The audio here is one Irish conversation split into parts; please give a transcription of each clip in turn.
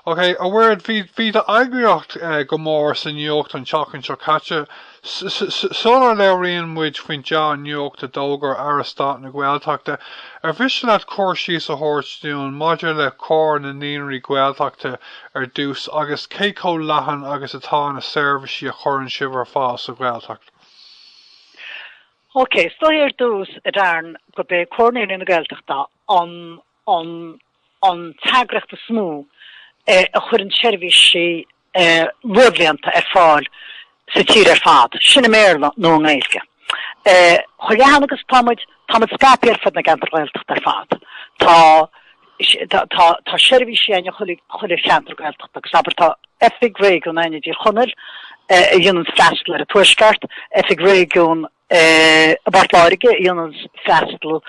Okay, a word ví a agriocht go mór san niocht an teach an seo caite. Solar leríon muid faoin dean niocht a dógur arastát na gwealtachta. Bhís leat cuairsí a thuirtún maidir le cór na níonaí gwealtachta dús agus céicó leathan agus atá na seirbhísí a churann sibh fás a gwealtacht. Okay, so hier dus daarn go be corner in de geldachta on tagrecht de smoe a churn service lovelianta erfaal setir erfaad sinne meer no ngeilke chojaanigus tamid skapier fod na geldachta erfaad ta service en cholle centrum geldachta saber ta effig regel en die chonnel jongens fastler het toerskart effig regel Bartlarige Jonas Fastel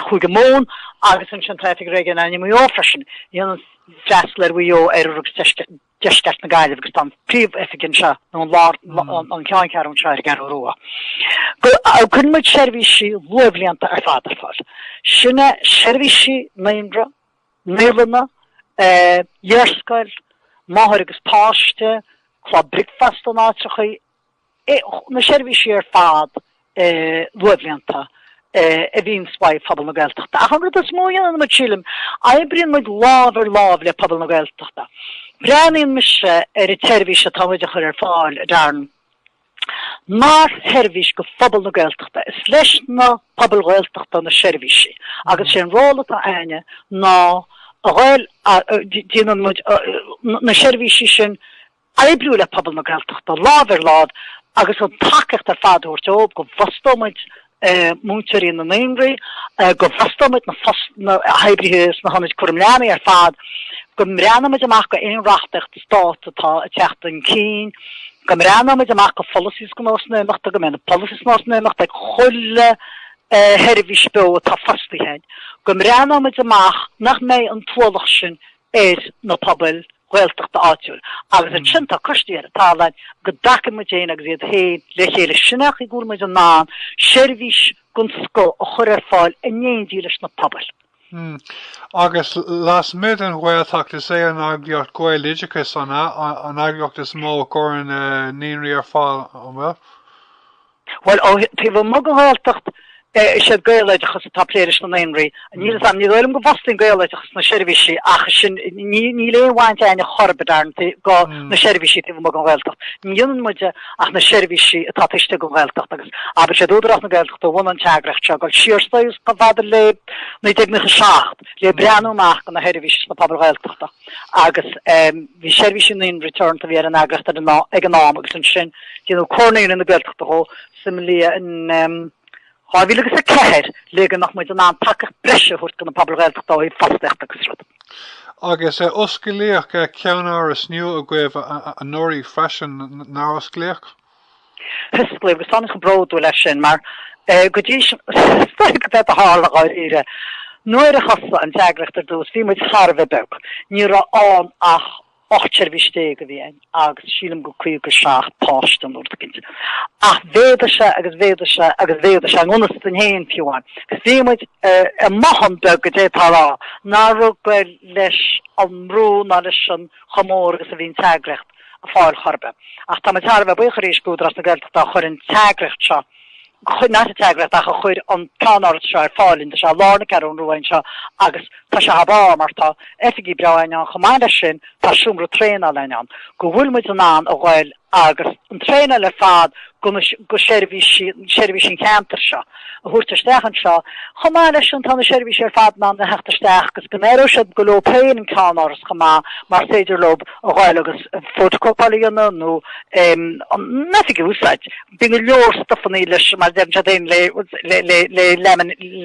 Hugamon, August and traffic regen and you offertion. Jonas Fastler we owe just na guide because on pre efficient shot on lot on Kyan Caron try to get a roa. But I couldn't much service lovely and our father for. Shina service Mindra, Melana, Yerskal, Maharigus Pasta, Club Breakfast on Archie. Na service fad lovelianta vín swaif pobl na geldachta. A hangad as móian an machilim. I brin with laver le pobl na geldachta. Brenin mishe y service tamid a chur fáil darn. Mar service go pobl na geldachta. Slesh na pobl geldachta na service. Agus sin róla ta aine na roil dinan na service sin I blew le pobl na geldachta. Laver lad agus an takecht fad hoort op go vastomid múteir in na Naingri go vastomid na hybrides na hamid curmlani fad go mranamid amach go einrachtig staat tá techt an keen go mranamid amach go policies go nosneach go men policies nosneach ag cholle hervispo tá fastiheid go mranamid amach nach mei an twolachsin na pobl Weltach de áitiúil. Agus an sinta costíar tálaid go dacha mu déana agus iad héad le chéile sinach I gúil muid an ná seirbhís gon sco a chur fáil a néondílis na pobl. Agus las mid an Weltach is an agriocht gweil idicus an agriocht is mó gor an níonrí fáil an bhfuil? Well, tí bh mug an Weltacht sé gaiileidechas tá pléiris na Nainrí. Níl am ní bhfuil go bhostin gaiileidechas na seirbhísí ach sin ní léhhaint aine chorbedarn go na seirbhísí tí mug an Weltacht. Níon muide ach na seirbhísí atá tuiste go Weltacht agus. Aber sé dúdarach na Weltacht bhhain an teagreacht seo go siorstaús go bhadar le na deagnacha seacht le breanúach go na seirbhísí na pobl Weltachta. Agus bhí seirbhísí in return ta bhí an agrachta ag an nám agus an sin cornaín in na Weltachta go simlia in Har vi lukas a ceir legan nach muid an an takeach brese hort gan na pobl Weltachta I fastecht agus rud. Agus oscaileach ceannar a sniú a gcuibh a nóirí freisin ná oscaileach? Hysglaibh gus anna gebródú leis sin, mar go dtí stoig bheith a hála ire. Nuair a chasa an teagreachtar dús, bhí muid charbh beg. Ní ra an ach 8 service go bhíon agus sílam go cuiú go seach páist an úrtagint. Ach bhéidir se agus bhéidir se agus bhéidir se an unas an héin fiúáin. Gus bhí muid a mahan beg go dé tá ná rug leis an mrú ná leis an chamór agus a bhíon teagreacht a fáil chorbe. Ach tá muid thar bheith buchar éis gúdar as na Geldachta chur an teagreacht seo. Na teagreacht ach a chuir an tánar seo fáilinn de se lána cear an ruhain seo agus tá se habá mar tá effigi breáin an chomáile sin tá siúmra tréna lein an. Go bhfuil muid an a bhil agus an tréna le fad go seirbhísí ceantar seo. A thuirtar stechan seo, chomáile sin tá na seirbhísí fad ná na heachtar steach agus go méidir siad go lo péin an cánáras chomá mar féidir lob a bhil agus fotocopáíonna nó nefigi úsáid. Bín leor stofaní leis mar dem se déin le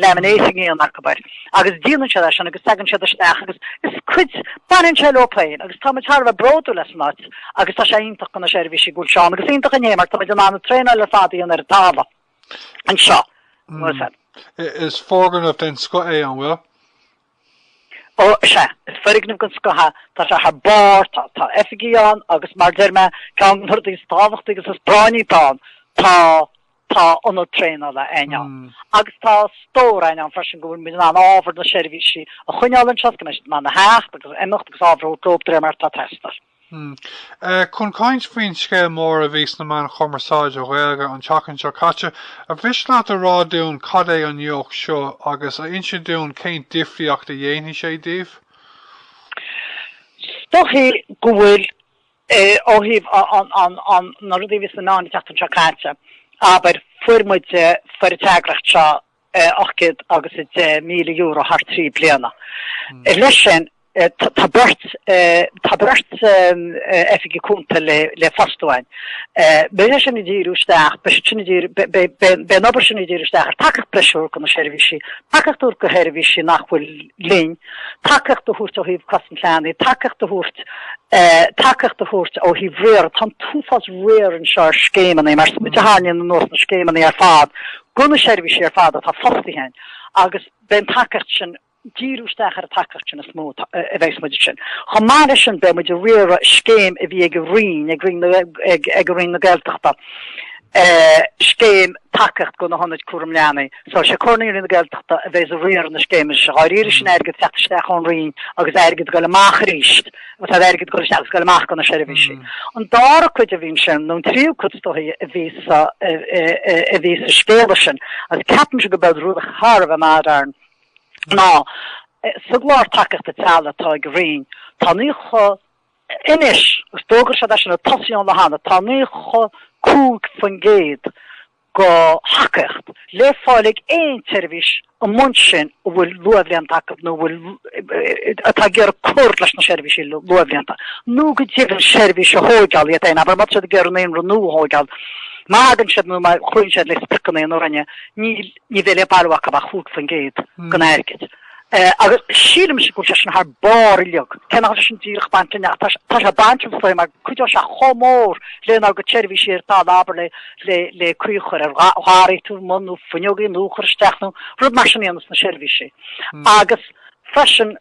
laminating íon acabair. Agus díanann se leis agus tegann se steach agus is cuid banin se lo péin agus tá tarfa broú leis náid agus tá sé ionintach go na seirbhísí gúil seán agus ionintach a némar tá an an tréna le fadaí an ar tála. An seo. Is fórgan of den sco é an bhfuil? Ó se, is ferignim gon scotha tá se haar bar tá efigi an agus mar derme cean thuirtaí táhacht agus is brainítá tá tá an tréile ein. Agus tá stór ein an fresin gohfuil mí an ábhar na seirbhísí a chuineálann seascan man na hecht agus imimecht ábhrú glóbdre mar tá testar. Chun caint faoin scéil mór a bhís na man chomaráid a bhilga an teachann seo caite a bhís leat a ráúin cad é an neoch seo agus a inse dún céint difriocht a dhéanaí sé díobh? Stochi gohfuil óhíh an na rudí vis an an teachtan seo caite, aber fuirmuide for a teagracht seo 8 agus €1,000,000 har 3 bliana. Leis sin tá bert effigi kunta le fastoin. Be sin díú staach, be nober sin díú staach, takach presúr gan a servisi, takach úr go hervisi nachhfuil lín, takach de húrt ó híh cosintláni, takach de húrt ó hí réir, tan túfas réir an seir scémanna, mar mit háin an nos na scémanna ar fad, gunna servisi ar fad a tá fastihain, agus ben takach sin díústeach ar a takecht sin a smó a bheits muidir sin. Cha mar sin be muidir riar scéim a bhí ag rin na geldachta. Scéim takecht go na 100 cuam leanana, so sé corníir na geldachta a bheits a riar na scéim se háíir sin airgad teteach an rin agus airgad go le mach ríist, agus airgad go agus go le mach gan na servisi. An dára chuid a bhín sin nó tríú chustoí a bhís a scéile sin, as capan se go bed rúd a charh a mádarn. No, suglar takecht de tala tá green. Tá ní cho inis, gus dógur se sin a tosión le hanna, tá ní cho cúg fan géad go hakecht. Le fálig ein servis a munsin a bhfuil luavlian takecht nó bhfuil atá ger cuat leis na servisi luavlianta. Nú go ddíhann servis a hógal iad ein, aber mat se ger an ein nú hógal. Magan sé nó mai chuin sé le spicanna an oranne, ní bhéile barhacha a chuúg fan géad gan airgid. Agus sílim se go se sin haar bar leog, ken sin dírach bantin tá se bantin stoi mar cuido se chomór le go tservi sér tá aber le cuichar ar háí tú manú funjogi núchar stechnú rud mar sin na servisi. Agus fresin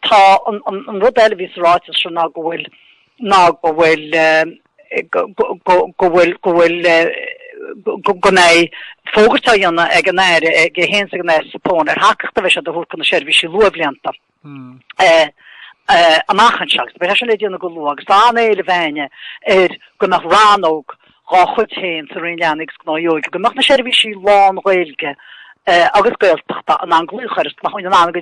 tá an rud elvis ráit se ná gohfuil gonei fógertájanna ag an éire ag héns ag an éir sapón hakachta bheits a húr kunna servisi luavlianta. Amachchanseach, be se le dhéanana go lu agus dá éile bheine go nach ranóg gá chud héin sa rileannig gnájóig, go nach na servisi lán réilge agus goiltachta an anglúchar nach chuin an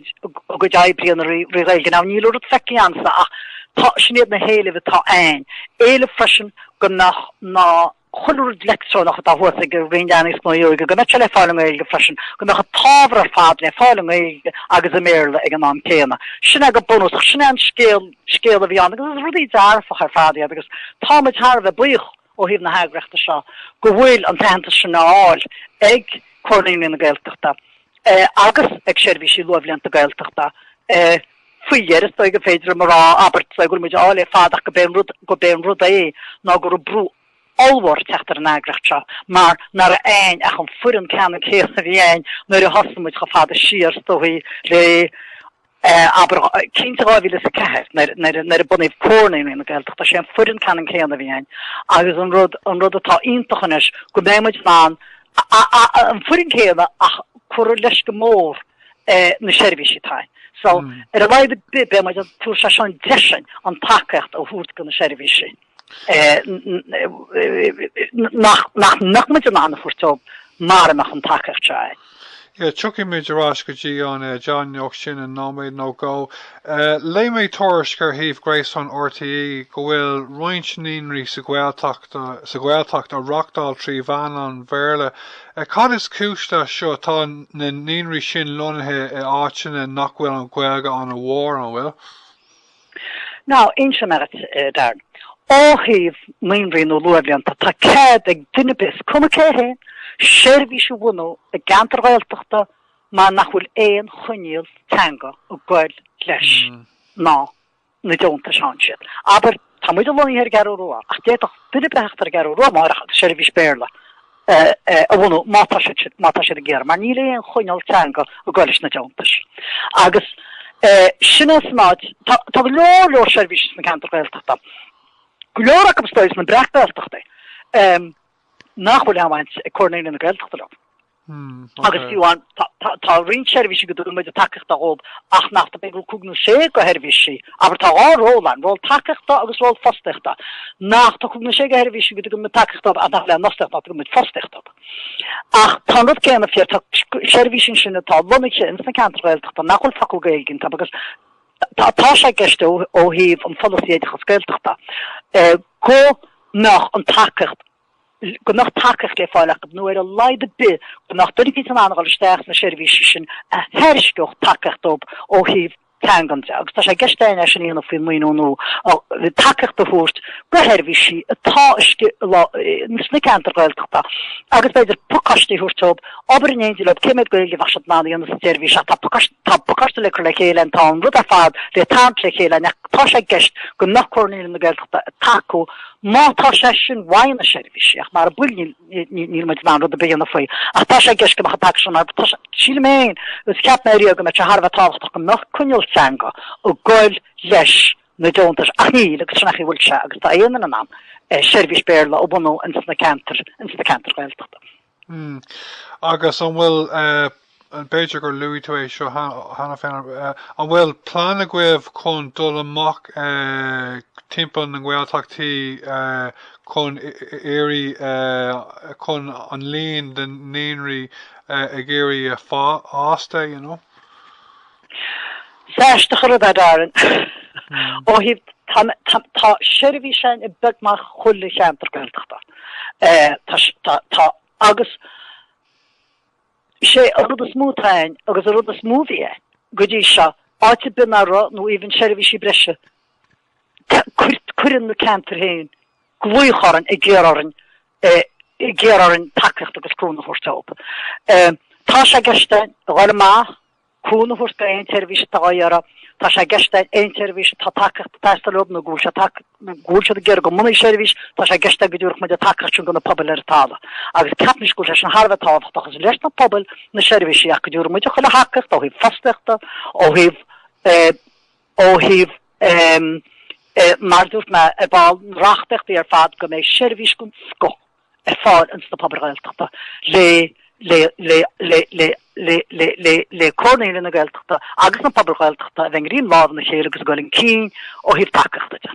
go deibblian réilge ná níú feciansa ach tá sinnéad na héile tá ein. Éile fresin go nach ná chulúd lectro nach a hua gur réindanis nóige, go net le fáling éige fresin, go nach a tábhar fad le fáling éige agus a méle ag an an céna. Sinna go bonus sinna an scéal a bhí an, agus rudí dearfach ar fadi agus táid har a buich ó híh na hagrechtta seo, go bhfuil an tenta sinna áil ag cornín na gailtachta, agus ag servisi luavlianta gailtachta. Fuier stoi go féidir marrá abert go muid áile fádach go ben rud é ná gur brú allhar teachtar an agracht seo, mar nar ein ach an furin ceanna chéan a bhí ein nuair a hosamid go fáda siar stohí le aber cinráhíle sa ceir nar a bunaíh córnaí na gailtachta sé an furin ceanna chéan a bhí ein, agus an rud atá iontachanis go béimiid ná an furin chéanna ach chuir leis go mór na servisitáin. So er a leide be me tú se sean desin an takecht a hút gan na servisi. nach mu an an furtob mar nach an takecht se. Yeah, chuki midrás go dtí an John Neoch sin an náméid nó go. Le méid toras gur híomh Grace an RTE go bhfuil rointsníonraí sa ghaeltacht a Rockdal trí bhean an bhéirle. Cad is cúiste seo tá na níonraí sin lonathe I áitina nach bhfuil an ghaelga an a mhór an bhfuil? Ná, inse mar dar. Áhíomh níonraí nó luavlianta tá céad ag duine bis cuma céhéin, servisi bhunú a gantar ghaeltachta má nachhfuil éon chuineal teanga a ghail leis ná na dúnta seán siad. Aber tá muid a bhaí ar gar roa, ach déach duine brechtar gar roa mar servisi béirla a bhunú mátá siad a ggéir, mar níl éon chuineal teanga a ghail leis na dúntas. Agus sinna snáid tá go leor servisi na gantar ghaeltachta. Go leor ag stois na brech ghaeltachta. nachhol haint corner in the geld. Agus fiúan tá rinservis go me takecht op ach nach de begel kugnu sé go hervisi, aber tá Roland rol takechtta agus rol fastechtta. Nach tá kugnu sé go hervisi go me takecht op nach le nostech go met fastechtt op. Ach tá not kenne fir servisin sinnne tá lonnetje in na kanterwelcht nachhol fakul gegin agus tá sé gest ó híh an folléidir geskelchtta. Go nach an takecht go nach takecht le fáilach go nuair a leide bi go nach dunig an angal steach na servisin a herrisgoch takecht op ó híh tangan agus tá sé gestein sin íon fi muú takecht behoort go hervisi atá sni kanterwelchtta agus beidir pokasti hoortop aber in éidir op kimet goige was na an servis tá pokaste le le chéile an tá ru a faad le tant le chéile tá sé gest go nach cornel na geldchtta tako má tá sé sin waine servisiach mar bu ní met van de be a foi a tá sé gest go tak Chile gus cap me go met har tá go nach kunjol sanga o goil leis na dontas aní agus nach bhfuil se agus tá éana an am servicebeirla ó bonó in na canterhilta. Agus an bhfuil an Beiidir gur Louis tú é seo hána féin an bhfuil plán a gcuibh chun dul amach timpean an ghfuilteachtaí chun éirí chun an líon den néonraí a géirí fá ásta, you know? Sáiste chur darin ó hí tá servisin I beg mar chulle cheantergelchtta. Tá agus sé a rud a smútain agus a rud a smúvie godí se áte bin ra nó even servisi brese kurin na canter héin gloichoran I géaran takecht agus krone horstop. Tá sé gestein gáile má Kúna húrska ein servis tájara, tá sé gestein ein servis tá takecht testalób na gúlse gúlse de ger go muni servis, tá sé gestein gedúrch me de takecht gona pobl tála. Agus capnis gúlse sin harfa tála, agus leis na pobl na servisi ach gedúr mu chole hakecht, ó híh fastechta, ó híh mar dúrt me bal rachtecht ar fad go méi servis gon sko fáil ins na pobl le cornéile na geldchtta agus na pobl geldchtta a bheith ríon láh na chéile agus goilin cín ó híh takeachta.